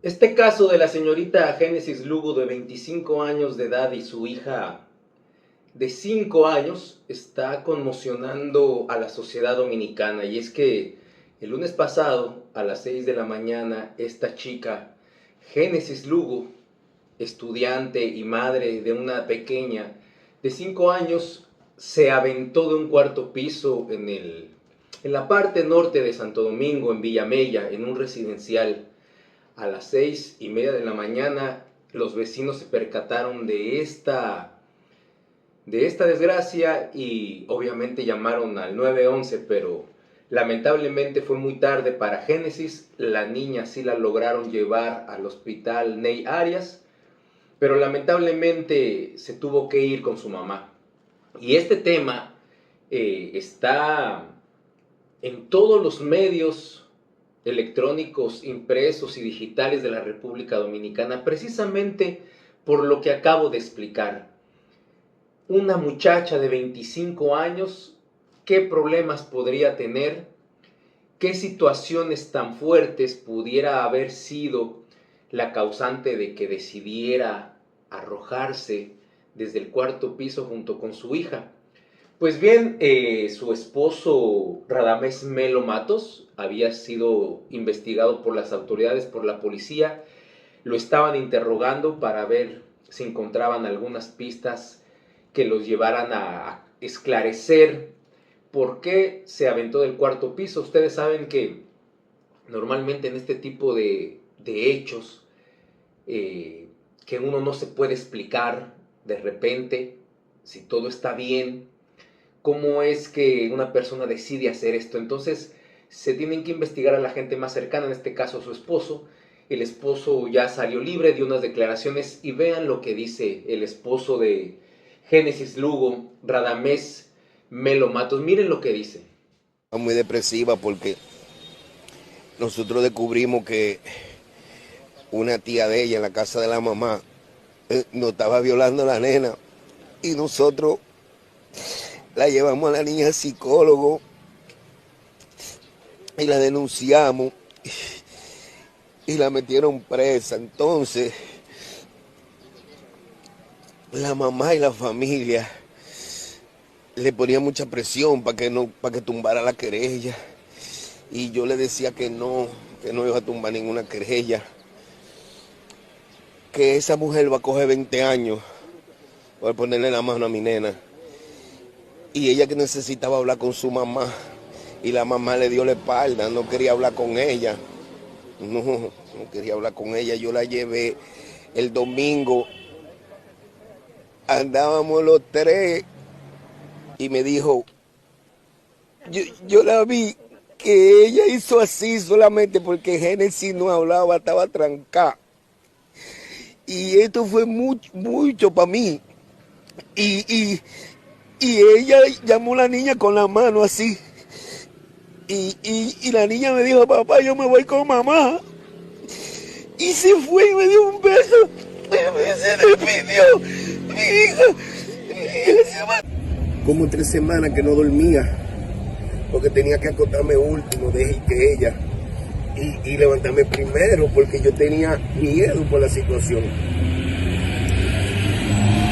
Este caso de la señorita Génesis Lugo, de 25 años de edad, y su hija de 5 años está conmocionando a la sociedad dominicana. Y es que el lunes pasado, a las 6 de la mañana, esta chica, Génesis Lugo, estudiante y madre de una pequeña de 5 años, se aventó de un cuarto piso en la parte norte de Santo Domingo, en Villamella, en un residencial. A las 6:30 de la mañana, los vecinos se percataron de esta desgracia y obviamente llamaron al 911, pero lamentablemente fue muy tarde para Génesis. La niña sí la lograron llevar al hospital Ney Arias, pero lamentablemente se tuvo que ir con su mamá. Y este tema está en todos los medios electrónicos, impresos y digitales de la República Dominicana, precisamente por lo que acabo de explicar. Una muchacha de 25 años, ¿qué problemas podría tener? ¿Qué situaciones tan fuertes pudiera haber sido la causante de que decidiera arrojarse desde el cuarto piso junto con su hija? Pues bien, su esposo Radamés Melo Matos había sido investigado por las autoridades, por la policía. Lo estaban interrogando para ver si encontraban algunas pistas que los llevaran a esclarecer por qué se aventó del cuarto piso. Ustedes saben que normalmente en este tipo de hechos, que uno no se puede explicar de repente si todo está bien, cómo es que una persona decide hacer esto. Entonces se tienen que investigar a la gente más cercana, en este caso a su esposo. El esposo ya salió libre, dio unas declaraciones, y vean lo que dice el esposo de Génesis Lugo, Radamés Melo Matos. Miren lo que dice. Muy depresiva porque nosotros descubrimos que una tía de ella en la casa de la mamá nos estaba violando a la nena, y nosotros la llevamos a la niña al psicólogo y la denunciamos y la metieron presa. Entonces la mamá y la familia le ponía mucha presión para que tumbara la querella, y yo le decía que no iba a tumbar ninguna querella, que esa mujer va a coger 20 años por ponerle la mano a mi nena, y ella que necesitaba hablar con su mamá, y la mamá le dio la espalda, no quería hablar con ella, no quería hablar con ella. Yo la llevé el domingo, andábamos los tres, y me dijo, yo la vi que ella hizo así solamente porque Génesis no hablaba, estaba trancada. Y esto fue mucho para mí. Y ella llamó a la niña con la mano así. Y la niña me dijo, papá, yo me voy con mamá. Y se fue y me dio un beso. Y se despidió. Mi hija. Como 3 semanas que no dormía, porque tenía que acostarme último, dejé que ella, y levantarme primero, porque yo tenía miedo por la situación.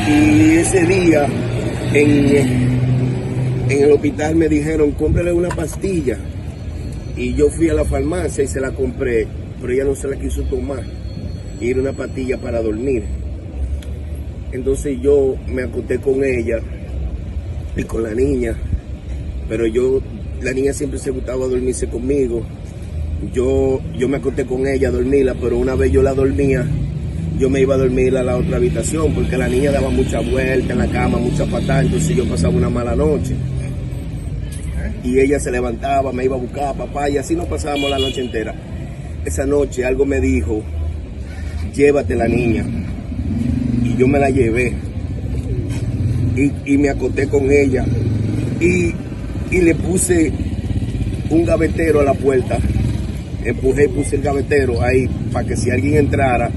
Y ese día en el hospital me dijeron, cómprale una pastilla, y yo fui a la farmacia y se la compré, pero ella no se la quiso tomar, y era una pastilla para dormir. Entonces yo me acosté con ella y con la niña, pero la niña siempre se gustaba dormirse conmigo. Yo me acosté con ella a dormirla, pero una vez yo la dormía, yo me iba a dormir a la otra habitación, porque la niña daba mucha vuelta en la cama, mucha patada, entonces yo pasaba una mala noche. Y ella se levantaba, me iba a buscar a papá, y así nos pasábamos la noche entera. Esa noche algo me dijo, llévate la niña. Y yo me la llevé. Y me acosté con ella. Y le puse un gavetero a la puerta. Empujé y puse el gavetero ahí para que si alguien entrara,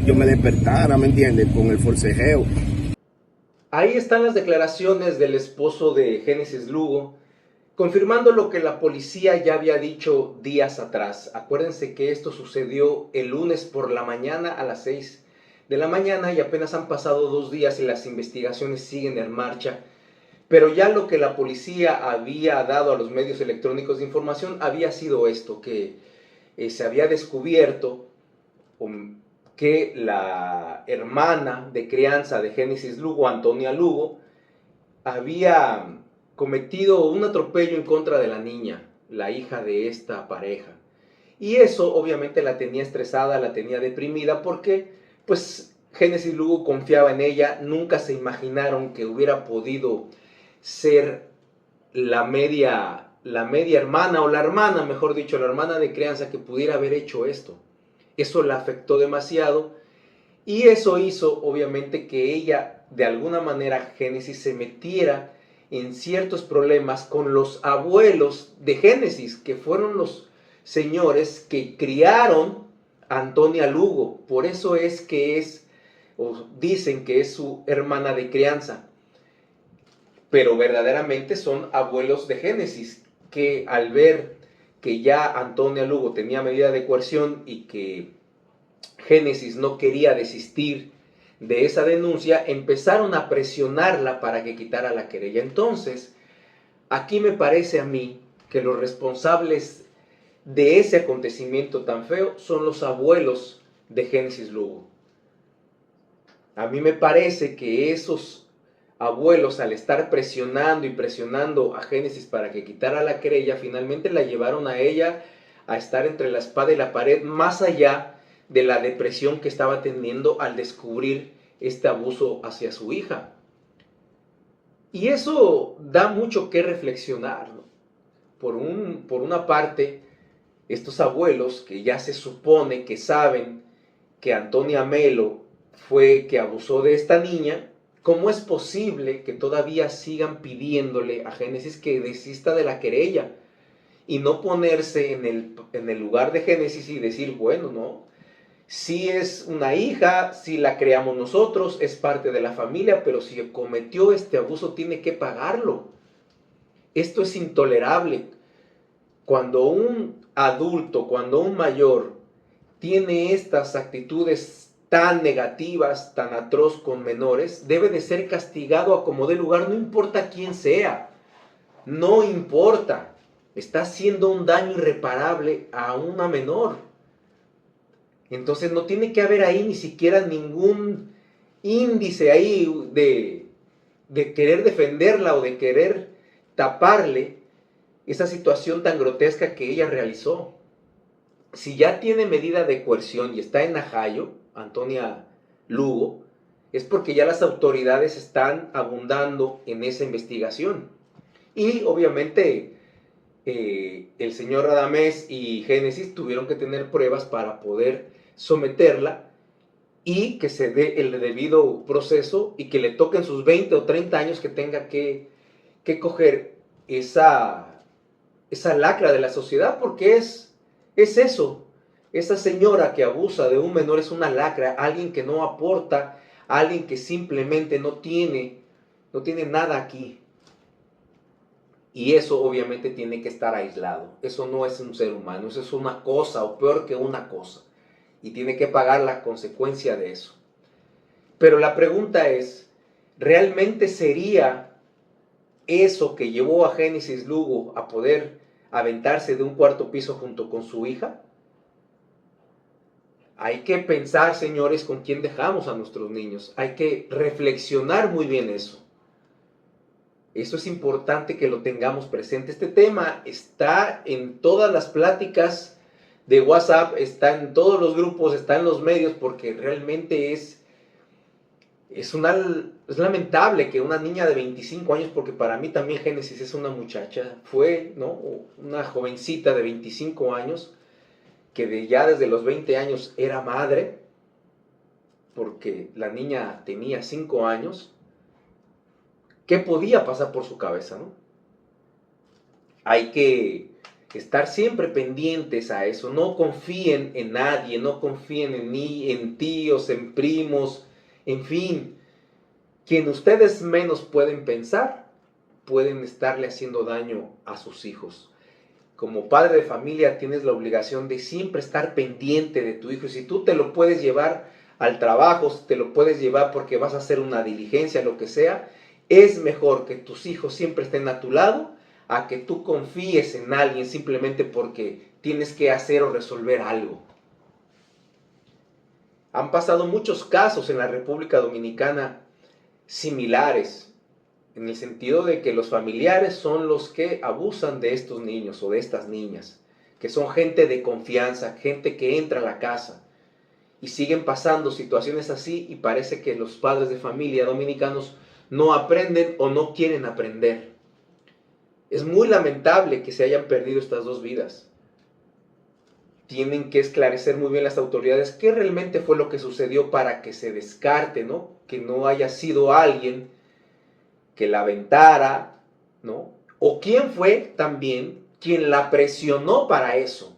yo me despertara, ¿me entiendes? Con el forcejeo. Ahí están las declaraciones del esposo de Génesis Lugo, confirmando lo que la policía ya había dicho días atrás. Acuérdense que esto sucedió el lunes por la mañana a las 6 de la mañana y apenas han pasado 2 días y las investigaciones siguen en marcha. Pero ya lo que la policía había dado a los medios electrónicos de información había sido esto, que se había descubierto que la hermana de crianza de Génesis Lugo, Antonia Lugo, había cometido un atropello en contra de la niña, la hija de esta pareja. Y eso obviamente la tenía estresada, la tenía deprimida, porque pues Génesis Lugo confiaba en ella, nunca se imaginaron que hubiera podido ser la media hermana, o la hermana, mejor dicho, la hermana de crianza que pudiera haber hecho esto. Eso la afectó demasiado y eso hizo obviamente que ella, de alguna manera, Génesis, se metiera en ciertos problemas con los abuelos de Génesis, que fueron los señores que criaron a Antonia Lugo. Por eso es que o dicen que es su hermana de crianza. Pero verdaderamente son abuelos de Génesis, que al ver que ya Antonia Lugo tenía medida de coerción y que Génesis no quería desistir de esa denuncia, empezaron a presionarla para que quitara la querella. Entonces, aquí me parece a mí que los responsables de ese acontecimiento tan feo son los abuelos de Génesis Lugo. A mí me parece que esos abuelos, al estar presionando y presionando a Génesis para que quitara la querella, finalmente la llevaron a ella a estar entre la espada y la pared, más allá de la depresión que estaba teniendo al descubrir este abuso hacia su hija. Y eso da mucho que reflexionar, ¿no? Por una parte, estos abuelos que ya se supone que saben que Antonia Melo fue que abusó de esta niña, ¿cómo es posible que todavía sigan pidiéndole a Génesis que desista de la querella? Y no ponerse en el lugar de Génesis y decir, bueno, no, sí es una hija, sí la creamos nosotros, es parte de la familia, pero si cometió este abuso tiene que pagarlo. Esto es intolerable. Cuando un adulto, cuando un mayor tiene estas actitudes tan negativas, tan atroz con menores, debe de ser castigado a como dé lugar, no importa quién sea, no importa. Está haciendo un daño irreparable a una menor. Entonces no tiene que haber ahí ni siquiera ningún índice ahí de querer defenderla o de querer taparle esa situación tan grotesca que ella realizó. Si ya tiene medida de coerción y está en Najayo, Antonia Lugo, es porque ya las autoridades están abundando en esa investigación. Y obviamente el señor Radamés y Génesis tuvieron que tener pruebas para poder someterla y que se dé el debido proceso y que le toquen sus 20 o 30 años que tenga que coger esa lacra de la sociedad, porque es eso. Esa señora que abusa de un menor es una lacra, alguien que no aporta, alguien que simplemente no tiene nada aquí. Y eso obviamente tiene que estar aislado. Eso no es un ser humano, eso es una cosa o peor que una cosa. Y tiene que pagar la consecuencia de eso. Pero la pregunta es, ¿realmente sería eso que llevó a Génesis Lugo a poder aventarse de un cuarto piso junto con su hija? Hay que pensar, señores, con quién dejamos a nuestros niños. Hay que reflexionar muy bien eso. Eso es importante que lo tengamos presente. Este tema está en todas las pláticas de WhatsApp, está en todos los grupos, está en los medios, porque realmente es lamentable que una niña de 25 años, porque para mí también Génesis es una muchacha, fue, ¿no?, una jovencita de 25 años, que ya desde los 20 años era madre, porque la niña tenía 5 años. ¿Qué podía pasar por su cabeza, no? Hay que estar siempre pendientes a eso. No confíen en nadie, no confíen en mí, en tíos, en primos, en fin. Quien ustedes menos pueden pensar, pueden estarle haciendo daño a sus hijos. Como padre de familia tienes la obligación de siempre estar pendiente de tu hijo. Y si tú te lo puedes llevar al trabajo, te lo puedes llevar porque vas a hacer una diligencia, lo que sea, es mejor que tus hijos siempre estén a tu lado a que tú confíes en alguien simplemente porque tienes que hacer o resolver algo. Han pasado muchos casos en la República Dominicana similares, en el sentido de que los familiares son los que abusan de estos niños o de estas niñas, que son gente de confianza, gente que entra a la casa, y siguen pasando situaciones así y parece que los padres de familia dominicanos no aprenden o no quieren aprender. Es muy lamentable que se hayan perdido estas dos vidas. Tienen que esclarecer muy bien las autoridades qué realmente fue lo que sucedió para que se descarte, ¿no? Que no haya sido alguien que la aventara, ¿no? O quién fue también quien la presionó para eso.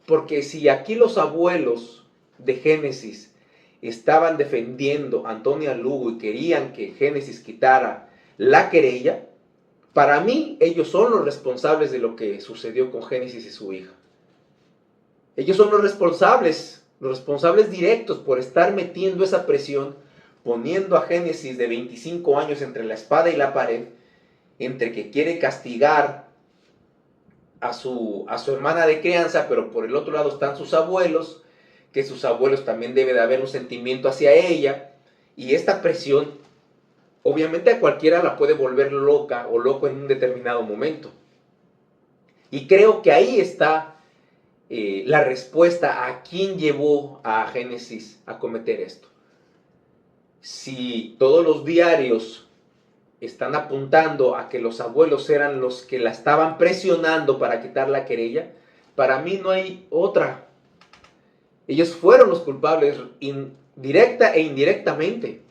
Porque si aquí los abuelos de Génesis estaban defendiendo a Antonia Lugo y querían que Génesis quitara la querella, para mí ellos son los responsables de lo que sucedió con Génesis y su hija. Ellos son los responsables directos por estar metiendo esa presión, poniendo a Génesis de 25 años entre la espada y la pared, entre que quiere castigar a su hermana de crianza, pero por el otro lado están sus abuelos, que sus abuelos también debe de haber un sentimiento hacia ella, y esta presión obviamente a cualquiera la puede volver loca o loco en un determinado momento. Y creo que ahí está la respuesta a quién llevó a Génesis a cometer esto. Si todos los diarios están apuntando a que los abuelos eran los que la estaban presionando para quitar la querella, para mí no hay otra. Ellos fueron los culpables, directa e indirectamente.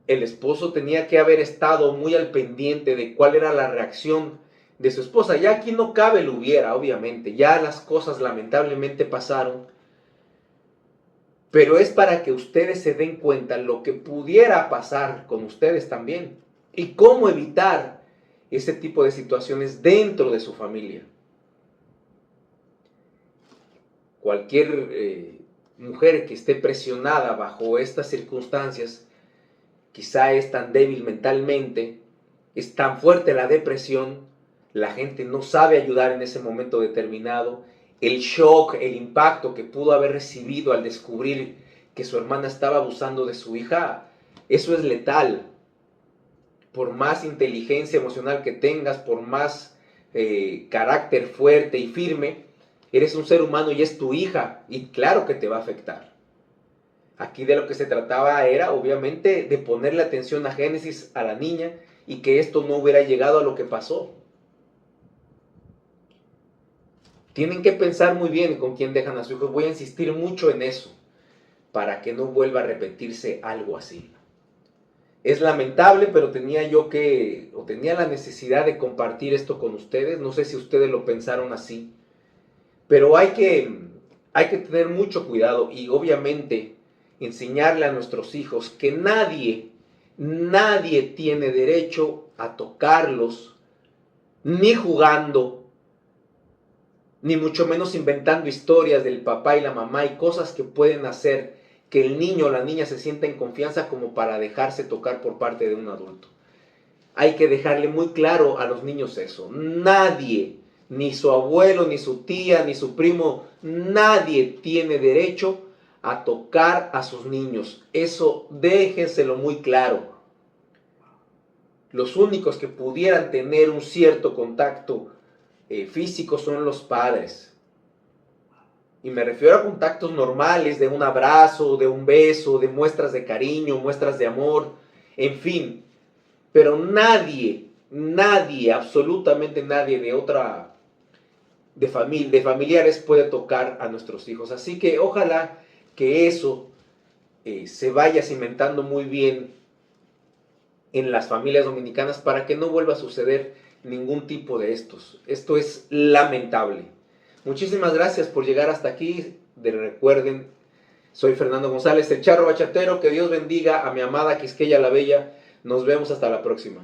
El esposo tenía que haber estado muy al pendiente de cuál era la reacción de su esposa. Ya aquí no cabe el hubiera, obviamente. Ya las cosas lamentablemente pasaron. Pero es para que ustedes se den cuenta lo que pudiera pasar con ustedes también. Y cómo evitar ese tipo de situaciones dentro de su familia. Cualquier mujer que esté presionada bajo estas circunstancias, quizá es tan débil mentalmente, es tan fuerte la depresión, la gente no sabe ayudar en ese momento determinado, el shock, el impacto que pudo haber recibido al descubrir que su hermana estaba abusando de su hija, eso es letal. Por más inteligencia emocional que tengas, por más carácter fuerte y firme, eres un ser humano y es tu hija, y claro que te va a afectar. Aquí de lo que se trataba era, obviamente, de ponerle atención a Génesis, a la niña, y que esto no hubiera llegado a lo que pasó. Tienen que pensar muy bien con quién dejan a su hijo. Voy a insistir mucho en eso, para que no vuelva a repetirse algo así. Es lamentable, pero tenía la necesidad de compartir esto con ustedes. No sé si ustedes lo pensaron así, pero hay que tener mucho cuidado y obviamente enseñarle a nuestros hijos que nadie tiene derecho a tocarlos, ni jugando, ni mucho menos inventando historias del papá y la mamá y cosas que pueden hacer que el niño o la niña se sienta en confianza como para dejarse tocar por parte de un adulto. Hay que dejarle muy claro a los niños eso. Nadie, ni su abuelo, ni su tía, ni su primo, nadie tiene derecho a tocar a sus niños. Eso déjenselo muy claro. Los únicos que pudieran tener un cierto contacto físico son los padres. Y me refiero a contactos normales, de un abrazo, de un beso, de muestras de cariño, muestras de amor, en fin. Pero nadie, absolutamente nadie de familiares puede tocar a nuestros hijos. Así que ojalá que eso se vaya cimentando muy bien en las familias dominicanas para que no vuelva a suceder ningún tipo de estos. Esto es lamentable. Muchísimas gracias por llegar hasta aquí. Recuerden Soy Fernando González, el Charro Bachatero. Que Dios bendiga a mi amada Quisqueya la Bella. Nos vemos hasta la próxima.